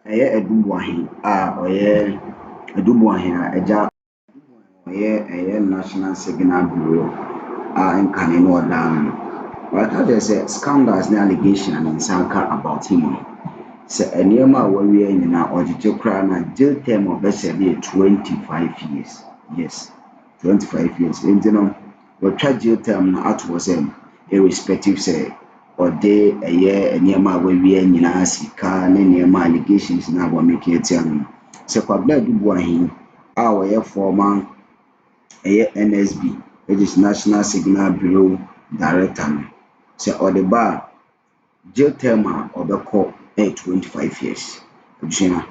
ɛyɛ edubuahin a ɔyɛ edubuahin a ɛgya ɔyɛ National Signal Bureau a nkane no ɔdan no. Waka kyerɛ sɛ scandals ne allegation a ne nsa aka about him no. Sɛ nneɛma a wɔawie nyinaa ɔgyegye koraa na jail term a ɔbɛhyɛ no yɛ 25 years. Yes, 25 years. Nti no wɔtwa jail term no ato hɔ sɛ irrespective sɛ ɔde ɛyɛ nneɛma a wɔawie nyinaa sika ne nneɛma allegations na wɔamake etia no. Sɛ kwabena edubuahin a ɔyɛ former ɛyɛ NSB, which is National Signal Bureau Director no. Sɛ ɔde ba jail term a ɔbɛkɔ 25 years. Abusua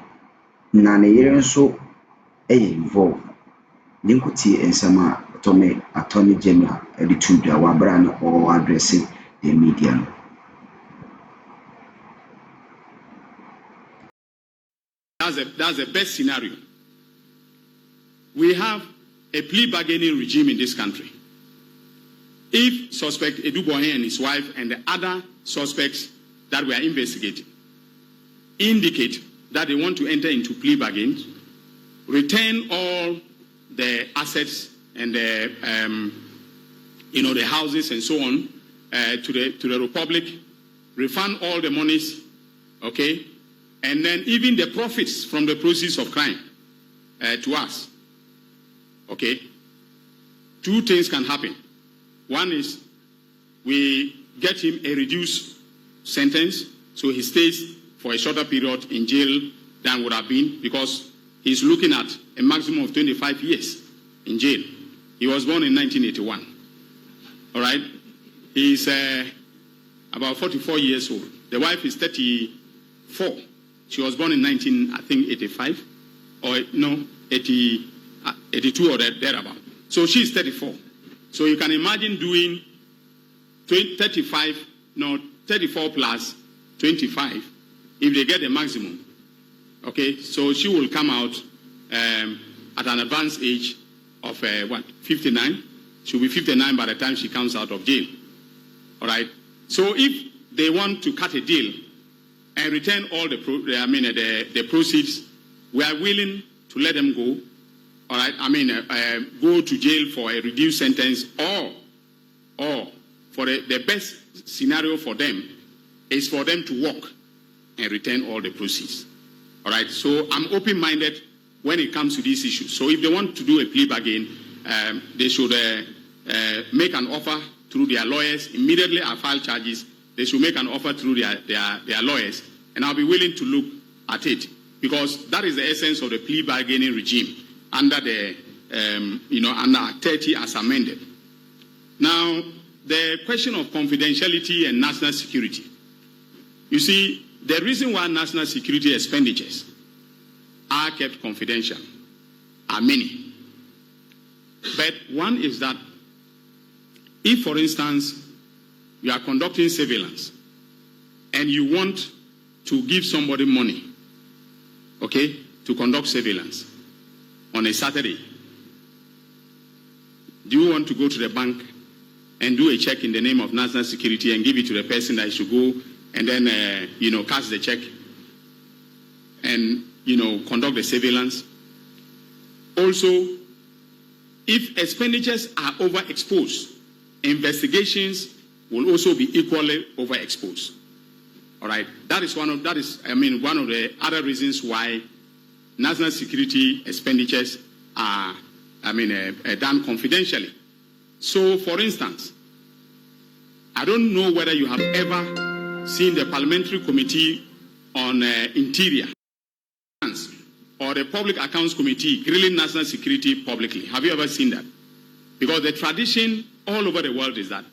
na ne yere nso ɛyɛ involved. Ne nkuti nsɛm a Attorney General ɛde to dwa wabra na ɔwɔ address the media no. That's the best scenario. We have a plea bargaining regime in this country. If suspect Eduboahin and his wife and the other suspects that we are investigating indicate that they want to enter into plea bargains, return all the assets and the the houses and so on to the Republic, refund all the monies, okay, and then even the profits from the proceeds of crime to us, okay. Two things can happen. One is we get him a reduced sentence, so he stays for a shorter period in jail than would have been, because he's looking at a maximum of 25 years in jail. He was born in 1981. All right? He's about 44 years old. The wife is 34. She was born in 85, or no, 82 or thereabout. So she's 34. So you can imagine doing 34 plus 25 if they get the maximum. Okay, so she will come out at an advanced age of 59. She'll be 59 by the time she comes out of jail. All right. So if they want to cut a deal and return all the proceeds, we are willing to let them go. All right. Go to jail for a reduced sentence, or for the best scenario for them is for them to walk and return all the proceeds. All right. So I'm open-minded when it comes to these issues. So if they want to do a plea bargain, they should make an offer through their lawyers. Immediately I file charges. They should make an offer through their lawyers, and I'll be willing to look at it, because that is the essence of the plea bargaining regime under the under 30 as amended. Now, the question of confidentiality and national security. You see, the reason why national security expenditures are kept confidential are many. But one is that if, for instance, you are conducting surveillance and you want to give somebody money, okay, to conduct surveillance on a Saturday, do you want to go to the bank and do a check in the name of national security and give it to the person that should go and then, cash the check and, conduct the surveillance? Also, if expenditures are overexposed, investigations will also be equally overexposed. All right, that is one of the other reasons why national security expenditures are, done confidentially. So, for instance, I don't know whether you have ever seen the Parliamentary Committee on Interior or the Public Accounts Committee grilling national security publicly. Have you ever seen that? Because the tradition all over the world is that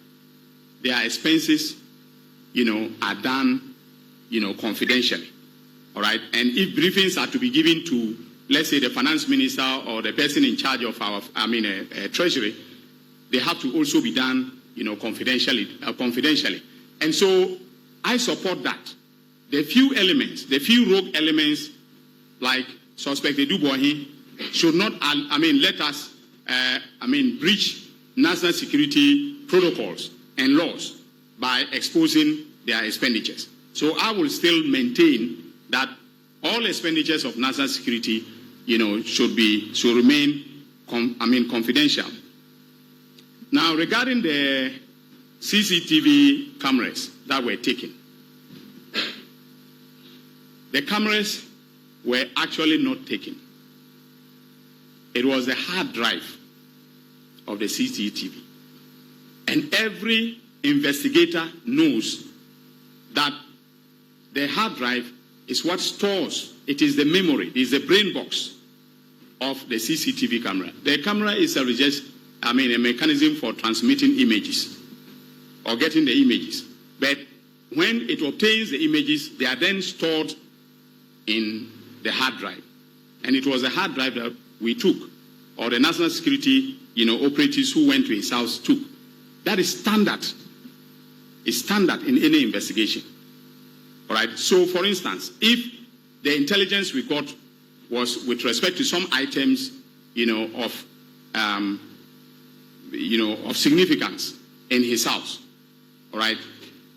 their expenses, are done, confidentially. All right. And if briefings are to be given to, let's say, the finance minister or the person in charge of our, treasury, they have to also be done, confidentially. And so I support that. The few rogue elements, like suspect Eduboahin, should not, let us, breach national security protocols and laws by exposing their expenditures. So I will still maintain that all expenditures of national security, should remain confidential. Now, regarding the CCTV cameras that were taken, the cameras were actually not taken. It was the hard drive of the CCTV. And every investigator knows that the hard drive is what stores, it is the memory, it is the brain box of the CCTV camera. The camera is a mechanism for transmitting images or getting the images. But when it obtains the images, they are then stored in the hard drive. And it was a hard drive that we took, or the national security, operatives who went to his house took. That is standard. It's standard in any investigation. All right. So, for instance, if the intelligence we got was with respect to some items, of significance in his house, all right.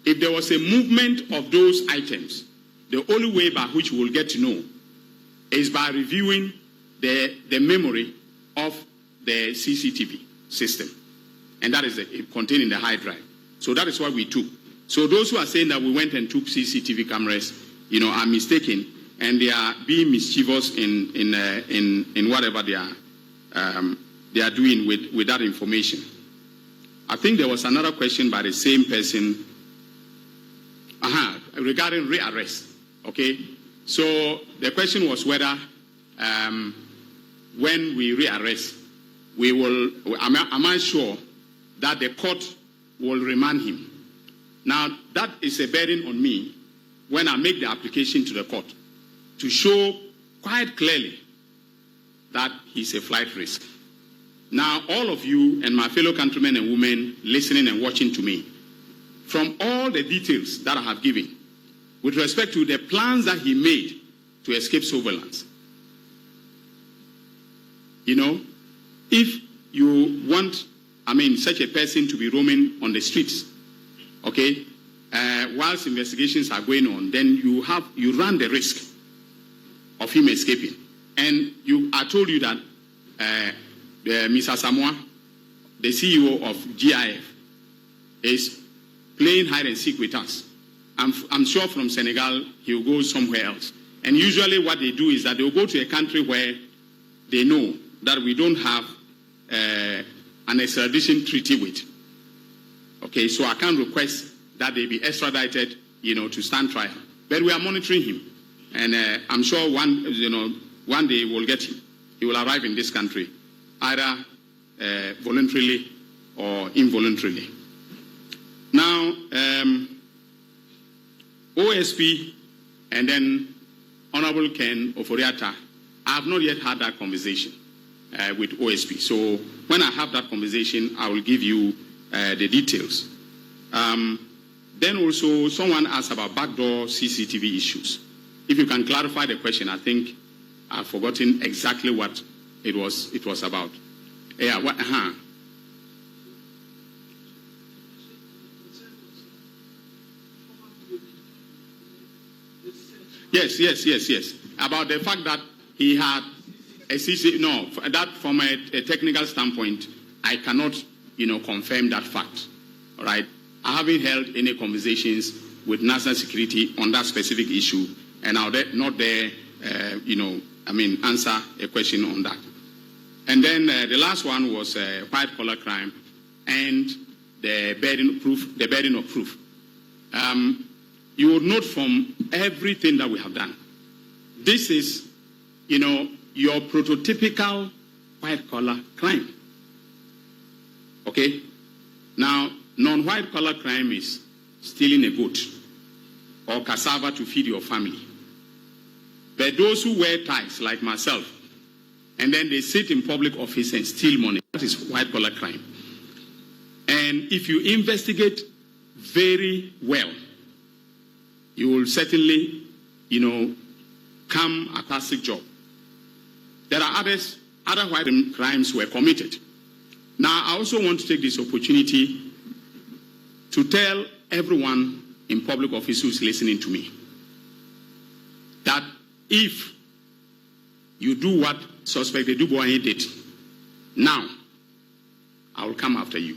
If there was a movement of those items, the only way by which we will get to know is by reviewing the memory of the CCTV system, and that is contained in the hard drive. So that is what we took. So those who are saying that we went and took CCTV cameras, are mistaken, and they are being mischievous in whatever they are doing with that information. I think there was another question by the same person regarding rearrest. Okay, so the question was whether when we rearrest, am I sure that the court will remand him? Now, that is a burden on me when I make the application to the court to show quite clearly that he's a flight risk. Now, all of you and my fellow countrymen and women listening and watching to me, from all the details that I have given with respect to the plans that he made to escape surveillance, if you want, such a person to be roaming on the streets, okay, whilst investigations are going on, then you run the risk of him escaping. And I told you that Mr. Samoa, the CEO of GIF, is playing hide and seek with us. I'm sure from Senegal he will go somewhere else. And usually what they do is that they will go to a country where they know that we don't have an extradition treaty with. Okay, so I can't request that they be extradited, to stand trial. But we are monitoring him, and I'm sure one day we'll get him. He will arrive in this country, either voluntarily or involuntarily. Now, OSP and then Honorable Ken Oforiata, I have not yet had that conversation with OSP. So when I have that conversation, I will give you the details. Then also, someone asked about backdoor CCTV issues. If you can clarify the question, I think I've forgotten exactly what it was about. Yeah, Yes. About the fact that he had a CCTV. No, that from a technical standpoint, I cannot, confirm that fact. All right. I haven't held any conversations with national security on that specific issue, and I'll not there, answer a question on that. And then the last one was white collar crime and the burden of proof. You will note from everything that we have done, this is, your prototypical white collar crime. Okay? Now, non-white collar crime is stealing a goat or cassava to feed your family. But those who wear ties, like myself, and then they sit in public office and steal money, that is white collar crime. And if you investigate very well, you will certainly, come a classic job. There are other white crimes were committed. Now, I also want to take this opportunity to tell everyone in public office who's listening to me that if you do what suspect Edu Boahen did, now I will come after you.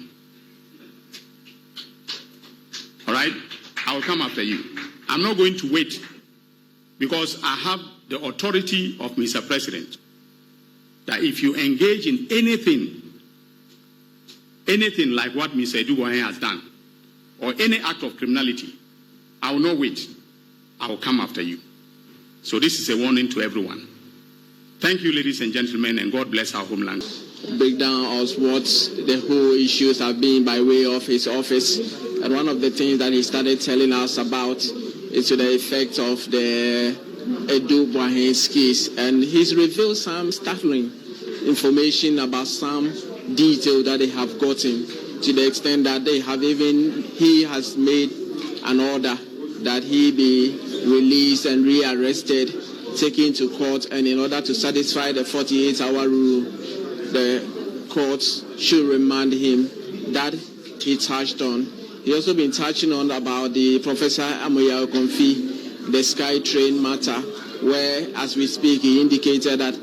All right? I will come after you. I'm not going to wait because I have the authority of Mr. President that if you engage in anything like what Mr. Edu Boahen has done, or any act of criminality, I will not wait. I will come after you. So this is a warning to everyone. Thank you, ladies and gentlemen, and God bless our homeland. Breakdown of what the whole issues have been by way of his office. And one of the things that he started telling us about is to the effect of the Edu Boahen's case. And he's revealed some startling information about some detail that they have gotten, to the extent that he has made an order that he be released and rearrested, taken to court, and in order to satisfy the 48-hour rule, the courts should remand him. That he touched on. He also been touching on about the Professor Amoya Okonfi, the Sky Train matter, where, as we speak, he indicated that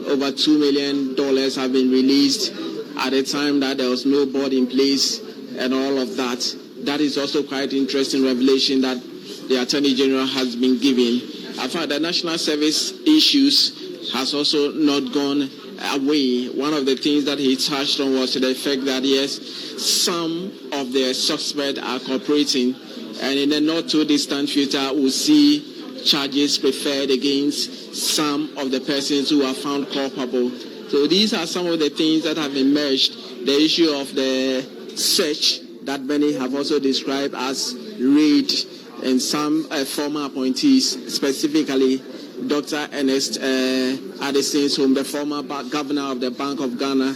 over $2 million have been released at a time that there was no board in place and all of that. That is also quite interesting revelation that the Attorney General has been giving. I find the national service issues has also not gone away. One of the things that he touched on was the effect that, yes, some of the suspects are cooperating, and in the not too distant future, we'll see charges preferred against some of the persons who are found culpable. So these are some of the things that have emerged. The issue of the search that many have also described as raid, and some former appointees, specifically Dr. Ernest Addison's home, the former governor of the Bank of Ghana.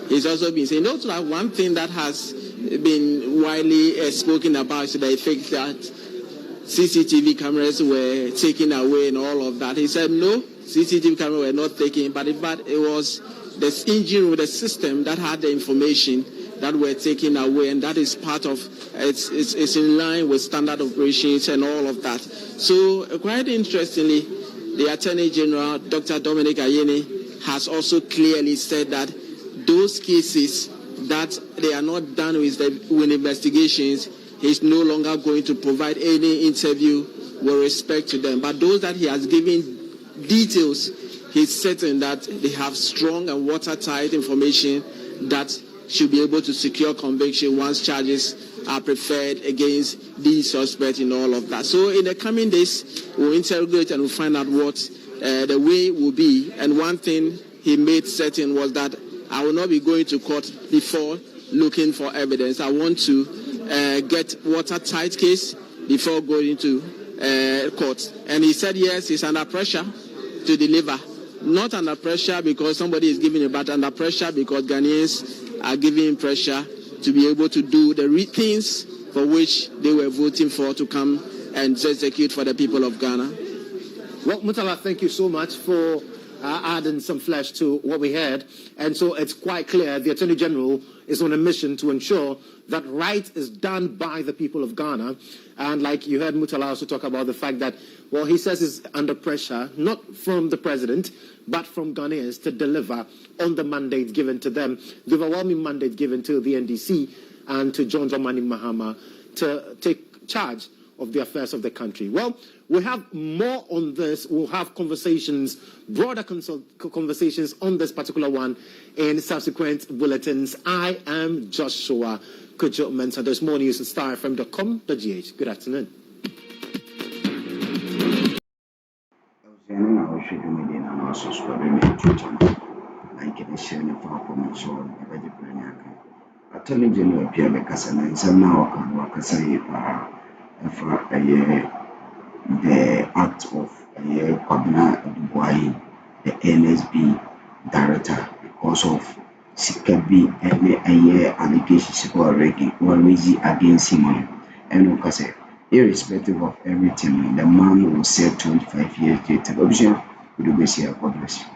He's also been saying, also one thing that has been widely spoken about is the effect that CCTV cameras were taken away and all of that. He said, no, CCTV cameras were not taken, but it was the engine with the system that had the information that were taken away, and that is part of, it's in line with standard operations and all of that. So quite interestingly, the Attorney General, Dr. Dominic Ayine, has also clearly said that those cases that they are not done with investigations, he's no longer going to provide any interview with respect to them. But those that he has given details, he's certain that they have strong and watertight information that should be able to secure conviction once charges are preferred against these suspects in all of that. So in the coming days, we'll interrogate and we'll find out what the way will be. And one thing he made certain was that I will not be going to court before looking for evidence. I want to get watertight case before going to court. And he said, yes, he's under pressure to deliver. Not under pressure because somebody is giving it, but under pressure because Ghanaians are giving him pressure to be able to do the things for which they were voting for to come and execute for the people of Ghana. Well, Mutala, thank you so much for adding some flesh to what we heard. And so it's quite clear the Attorney General is on a mission to ensure that right is done by the people of Ghana. And like you heard Mutala also talk about the fact that, well, he says he's under pressure, not from the president, but from Ghanaians to deliver on the mandate given to them, the overwhelming mandate given to the NDC and to John Dramani Mahama to take charge of the affairs of the country. Well, we have more on this. We'll have conversations, broader conversations on this particular one in subsequent bulletins. I am Joshua Kojo Mensah. There's more news at starfm.com.gh. Good afternoon. Attorney General Pierre Bekasana is now the act of Kwabena Dubois, the NSB director, because of Sikabi and allegations always against him. And because irrespective of everything, the man will serve 25 years later. God bless you.